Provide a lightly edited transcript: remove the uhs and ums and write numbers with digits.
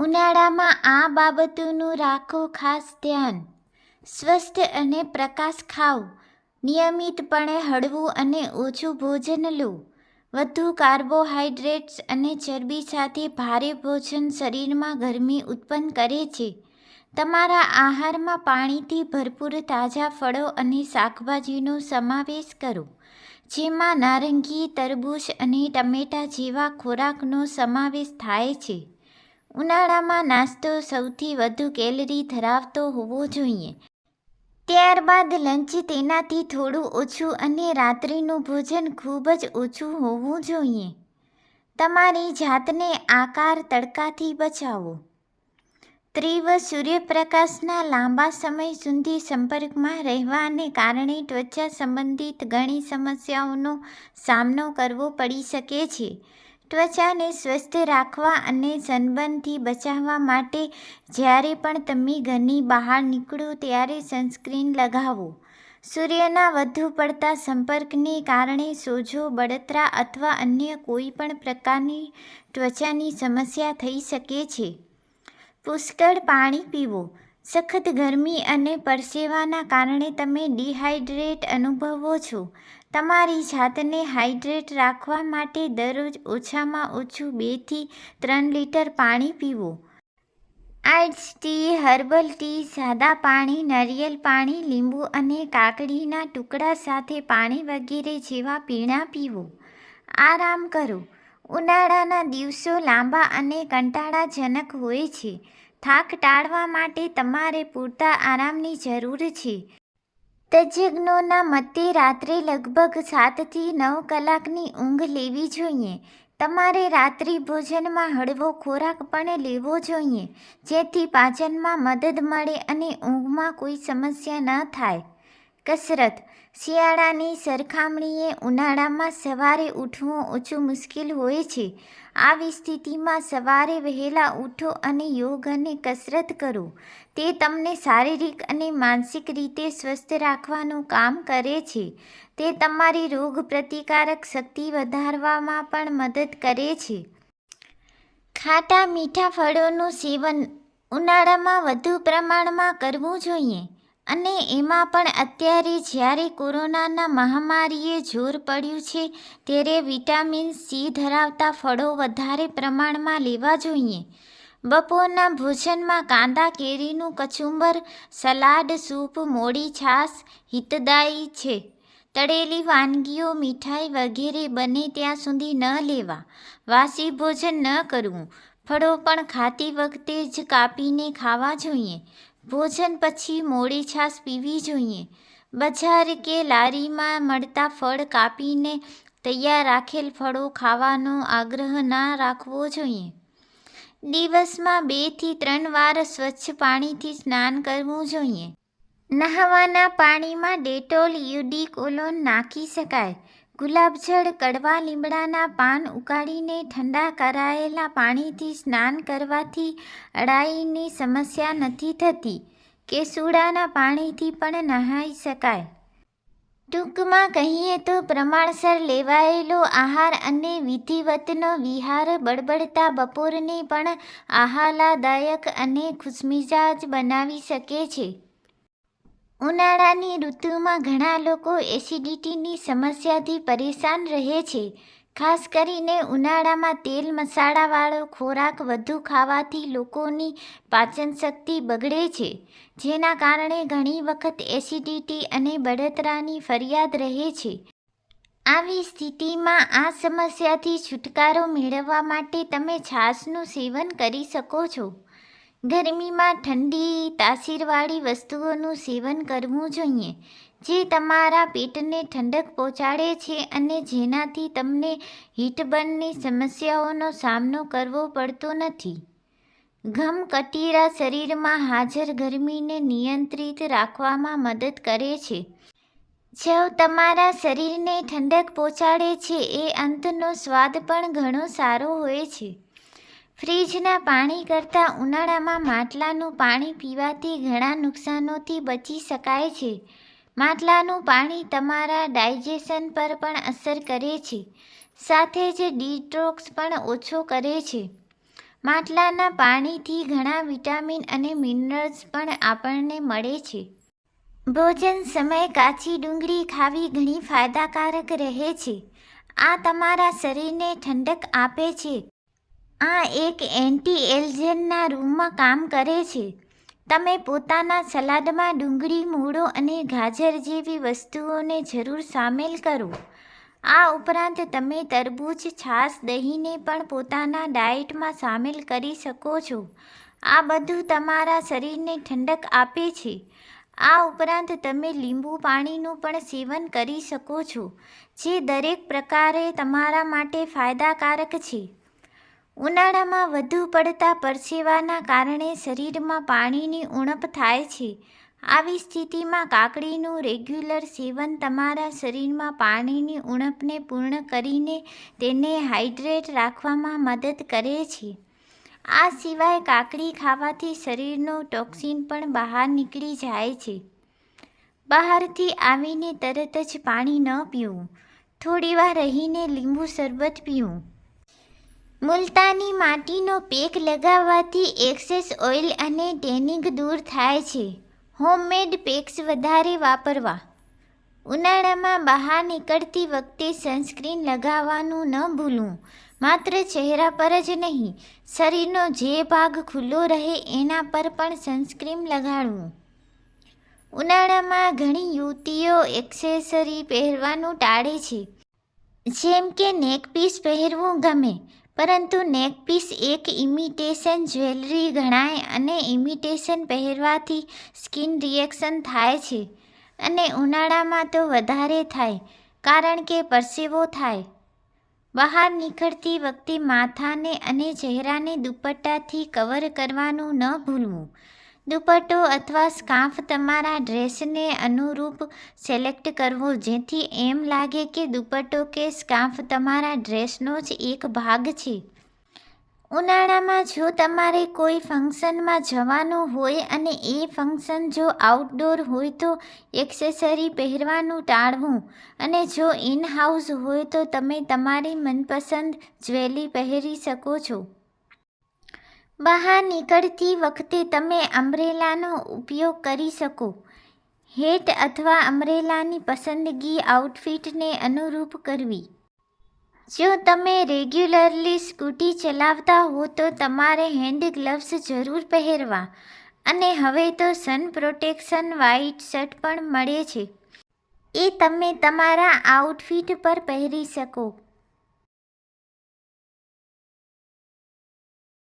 ઉનાળામાં આ બાબતોનું રાખો ખાસ ધ્યાન. સ્વસ્થ અને પ્રકાશ ખાઓ. નિયમિતપણે હળવું અને ઓછું ભોજન લો. વધુ કાર્બોહાઈડ્રેટ્સ અને ચરબી સાથે ભારે ભોજન શરીરમાં ગરમી ઉત્પન્ન કરે છે. તમારા આહારમાં પાણીથી ભરપૂર તાજા ફળો અને શાકભાજીનો સમાવેશ કરો, જેમાં નારંગી, તરબૂચ અને ટમેટા જેવા ખોરાકનો સમાવેશ થાય છે. ઉનાળામાં નાસ્તો સૌથી વધુ કેલરી ધરાવતો હોવો જોઈએ. ત્યારબાદ લંચ તેનાથી થોડું ઓછું અને રાત્રિનું ભોજન ખૂબ જ ઓછું હોવું જોઈએ. તમારી જાતને આકાર તડકાથી બચાવો. તીવ્ર સૂર્યપ્રકાશના લાંબા સમય સુધી સંપર્કમાં રહેવાને કારણે ત્વચા સંબંધિત ઘણી સમસ્યાઓનો સામનો કરવો પડી શકે છે. ત્વચાને સ્વસ્થ રાખવા અને સનબર્નથી બચાવવા માટે જ્યારે પણ તમે ઘરની બહાર નીકળો ત્યારે સનસ્ક્રીન લગાવો. સૂર્યના વધુ પડતા સંપર્કને કારણે સોજો, બળતરા અથવા અન્ય કોઈ પણ પ્રકારની ત્વચાની સમસ્યા થઈ શકે છે. પુષ્કળ પાણી પીવો. સખત ગરમી અને પરસેવાના કારણે તમે ડિહાઇડ્રેટ અનુભવો છો. તમારી જાતને હાઇડ્રેટ રાખવા માટે દરરોજ ઓછામાં ઓછું 2 થી 3 લિટર પાણી પીવો. આઈસ ટી, હર્બલ ટી, સાદા પાણી, નારિયેળ પાણી, લીંબુ અને કાકડીના ટુકડા સાથે પાણી વગેરે જેવા પીણાં પીવો. આરામ કરો. ઉનાળાના દિવસો લાંબા અને કંટાળાજનક હોય છે. થાક ટાળવા માટે તમારે પૂરતા આરામની જરૂર છે. તજજ્ઞોના મતે રાત્રે લગભગ 7 થી 9 કલાકની ઊંઘ લેવી જોઈએ. તમારે રાત્રિ ભોજનમાં હળવો ખોરાક પણ લેવો જોઈએ, જેથી પાચનમાં મદદ મળે અને ઊંઘમાં કોઈ સમસ્યા ન થાય. કસરત. શિયાળાની સરખામણીએ ઉનાળામાં સવારે ઉઠવું ઓછું મુશ્કેલ હોય છે. આવી સ્થિતિમાં સવારે વહેલા ઉઠો અને યોગ અને કસરત કરો. તે તમને શારીરિક અને માનસિક રીતે સ્વસ્થ રાખવાનું કામ કરે છે. તે તમારી રોગપ્રતિકારક શક્તિ વધારવામાં પણ મદદ કરે છે. ખાટા મીઠા ફળોનું સેવન ઉનાળામાં વધુ પ્રમાણમાં કરવું જોઈએ, અને એમાં પણ અત્યારે જ્યારે કોરોનાના મહામારીએ જોર પડ્યું છે ત્યારે વિટામિન સી ધરાવતા ફળો વધારે પ્રમાણમાં લેવા જોઈએ. બપોરના ભોજનમાં કાંદા, કેરીનું કચુંબર, સલાડ, સૂપ, મોળી છાશ હિતદાયી છે. તળેલી વાનગીઓ, મીઠાઈ વગેરે બને ત્યાં સુધી ન લેવા. વાસી ભોજન ન કરવું. ફળો પણ ખાતી વખતે જ કાપીને ખાવા જોઈએ. ભોજન પછી મોળી છાશ પીવી જોઈએ. બજાર કે લારીમાં મળતા ફળ કાપીને તૈયાર રાખેલ ફળો ખાવાનો આગ્રહ ના રાખવો જોઈએ. દિવસમાં 2 થી 3 વાર સ્વચ્છ પાણીથી સ્નાન કરવું જોઈએ. નહાવાના પાણીમાં ડેટોલ, યુડી-કોલોન નાખી શકાય. ગુલાબજળ, કડવા લીમડાના પાન ઉકાળીને ઠંડા કરાયેલા પાણીથી સ્નાન કરવાથી અળાઈની સમસ્યા નથી થતી. કેસુડાના પાણીથી પણ નહાઈ શકાય. ટૂંકમાં કહીએ તો પ્રમાણસર લેવાયેલો આહાર અને વિધિવતનો વિહાર બળબડતા બપોરને પણ આહલાદાયક અને ખુશમિજાજ બનાવી શકે છે. ઉનાળાની ઋતુમાં ઘણા લોકો એસિડિટીની સમસ્યાથી પરેશાન રહે છે. ખાસ કરીને ઉનાળામાં તેલ મસાલાવાળો ખોરાક વધુ ખાવાથી લોકોની પાચનશક્તિ બગડે છે, જેના કારણે ઘણી વખત એસિડિટી અને બળતરાની ફરિયાદ રહે છે. આવી સ્થિતિમાં આ સમસ્યાથી છુટકારો મેળવવા માટે તમે છાશનું સેવન કરી શકો છો. ગરમીમાં ઠંડી તાસીરવાળી વસ્તુઓનું સેવન કરવું જોઈએ, જે તમારા પેટને ઠંડક પહોંચાડે છે અને જેનાથી તમને હીટબર્નની સમસ્યાઓનો સામનો કરવો પડતો નથી. ઘમકટીરા શરીરમાં હાજર ગરમીને નિયંત્રિત રાખવામાં મદદ કરે છે. જવ તમારા શરીરને ઠંડક પહોંચાડે છે એ અંતનો સ્વાદ પણ ઘણો સારો હોય છે. ફ્રીજના પાણી કરતાં ઉનાળામાં માટલાનું પાણી પીવાથી ઘણા નુકસાનોથી બચી શકાય છે. માટલાનું પાણી તમારા ડાયજેશન પર પણ અસર કરે છે, સાથે જ ડિટોક્સ પણ ઓછો કરે છે. માટલાના પાણીથી ઘણા વિટામિન અને મિનરલ્સ પણ આપણને મળે છે. ભોજન સમયે કાચી ડુંગળી ખાવી ઘણી ફાયદાકારક રહે છે. આ તમારા શરીરને ઠંડક આપે છે. આ એક એન્ટી એલર્જનના રૂપમાં કામ કરે છે. તમે પોતાના સલાડમાં ડુંગળી, મૂળો અને ગાજર જેવી વસ્તુઓને જરૂર સામેલ કરો. આ ઉપરાંત તમે તરબૂચ, છાશ, દહીંને પણ પોતાના ડાયટમાં સામેલ કરી શકો છો. આ બધું તમારા શરીરને ઠંડક આપે છે. આ ઉપરાંત તમે લીંબુ પાણીનું પણ સેવન કરી શકો છો, જે દરેક પ્રકારે તમારા માટે ફાયદાકારક છે. ઉનાળામાં વધુ પડતા પરસેવાના કારણે શરીરમાં પાણીની ઉણપ થાય છે. આવી સ્થિતિમાં કાકડીનું રેગ્યુલર સેવન તમારા શરીરમાં પાણીની ઉણપને પૂર્ણ કરીને તેને હાઇડ્રેટ રાખવામાં મદદ કરે છે. આ સિવાય કાકડી ખાવાથી શરીરનો ટોક્સિન પણ બહાર નીકળી જાય છે. બહારથી આવીને તરત જ પાણી ન પીવું. થોડીવાર રહીને લીંબુ શરબત પીવું. મુલતાની માટીનો પેક લગાવવાથી એક્સેસ ઓઇલ અને ટેનિંગ દૂર થાય છે. હોમમેડ પેક્સ વધારે વાપરવા. ઉનાળામાં બહાર નીકળતી વખતે સનસ્ક્રીન લગાવવાનું ન ભૂલવું. માત્ર ચહેરા પર જ નહીં, શરીરનો જે ભાગ ખુલ્લો રહે એના પર પણ સનસ્ક્રીન લગાડવું. ઉનાળામાં ઘણી યુવતીઓ એક્સેસરી પહેરવાનું ટાળે છે. જેમ કે નેકપીસ પહેરવું ગમે, પરંતુ નેકપીસ એક ઇમિટેશન જ્વેલરી ગણાય અને ઇમિટેશન પહેરવાથી સ્કિન રિએક્શન થાય છે અને ઉનાળામાં તો વધારે થાય, કારણ કે પરસેવો થાય. બહાર નીકળતી વખતે માથાને અને ચહેરાને દુપટ્ટાથી કવર કરવાનું ન ભૂલવું. દુપટ્ટો અથવા સ્કાર્ફ તમારા ડ્રેસને અનુરૂપ સિલેક્ટ કરવો, જેથી એમ લાગે કે દુપટ્ટો કે સ્કાર્ફ તમારા ડ્રેસનો જ એક ભાગ છે. ઉનાળામાં જો તમારે કોઈ ફંક્શનમાં જવાનું હોય અને એ ફંક્શન જો આઉટડોર હોય તો એક્સેસરી પહેરવાનું ટાળવું, અને જો ઇન હાઉસ હોય તો તમે તમારી મનપસંદ જ્વેલરી પહેરી શકો છો. બહાર નીકળતી વખતે તમે અમ્બ્રેલાનો ઉપયોગ કરી શકો. હેટ અથવા અમ્બ્રેલાની પસંદગી આઉટફિટને અનુરૂપ કરવી. જો તમે રેગ્યુલરલી સ્કૂટી ચલાવતા હો તો તમારે હેન્ડ ગ્લવ્સ જરૂર પહેરવા. અને હવે તો સન પ્રોટેક્શન વ્હાઇટ શર્ટ પણ મળે છે. એ તમે તમારા આઉટફિટ પર પહેરી શકો.